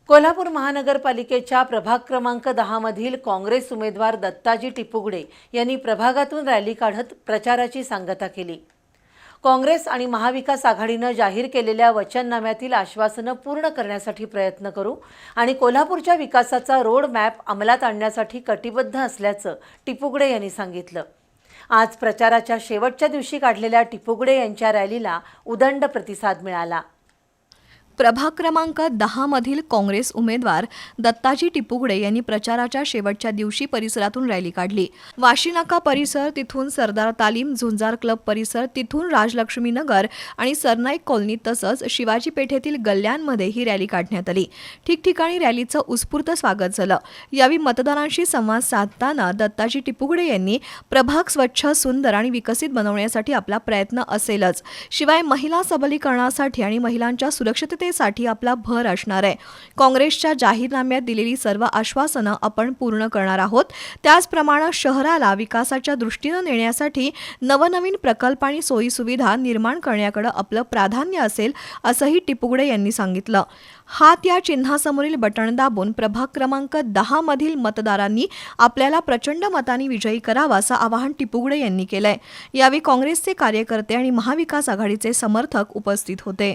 कोल्हापूर महानगरपालिकेच्या प्रभाग क्रमांक 10 मधील काँग्रेस उमेदवार दत्ताजी टिपुगडे यांनी प्रभागातून रॅली काढत प्रचाराची सांगता केली। काँग्रेस आणि महाविकास आघाडीने जाहीर केलेल्या वचननाम्यातील आश्वासनं पूर्ण करण्यासाठी प्रयत्न करू आणि कोल्हापूरच्या विकासाचा रोड मॅप अंमलात आणण्यासाठी कटिबद्ध असल्याचं टिपुगडे यांनी सांगितलं। आज प्रचाराच्या शेवटच्या दिवशी काढलेल्या टिपुगडे यांच्या रॅलीला उदंड प्रतिसाद मिळाला। प्रभाग क्रमांक 10 मधील काँग्रेस उमेदवार दत्ताजी टिपुगडे यांनी प्रचाराच्या शेवटच्या दिवशी परिसरातून रॅली काढली। वाशीनाका परिसर, तिथून सरदार तालीम, झुंजार क्लब परिसर, तिथून राजलक्ष्मी नगर आणि सरनाईक कॉलनी तसंच शिवाजी पेठेतील गल्ल्यांमध्ये ही रॅली काढण्यात आली। ठिकठिकाणी रॅलीचं उत्स्फूर्त स्वागत झालं। यावेळी मतदारांशी संवाद साधताना दत्ताजी टिपुगडे यांनी प्रभाग स्वच्छ, सुंदर आणि विकसित बनवण्यासाठी आपला प्रयत्न असेलच, शिवाय महिला सबलीकरणासाठी आणि महिलांच्या सुरक्षिततेसाठी आपला भर असणार आहे। काँग्रेसच्या जाहीरनाम्यात दिलेली सर्व आश्वासनं आपण पूर्ण करणार आहोत। त्याचप्रमाणे शहराला विकासाच्या दृष्टीने नेण्यासाठी नवनवीन प्रकल्प आणि सोयी सुविधा निर्माण करण्याकडे आपलं प्राधान्य असेल, असंही टिपुगडे यांनी सांगितलं। हात या चिन्हासमोरील बटण दाबून प्रभाग क्रमांक 10 मधील मतदारांनी आपल्याला प्रचंड मतांनी विजयी करावा असं आवाहन टिपुगडे यांनी केलंय। यावेळी काँग्रेसचे कार्यकर्ते आणि महाविकास आघाडीचे समर्थक उपस्थित होते।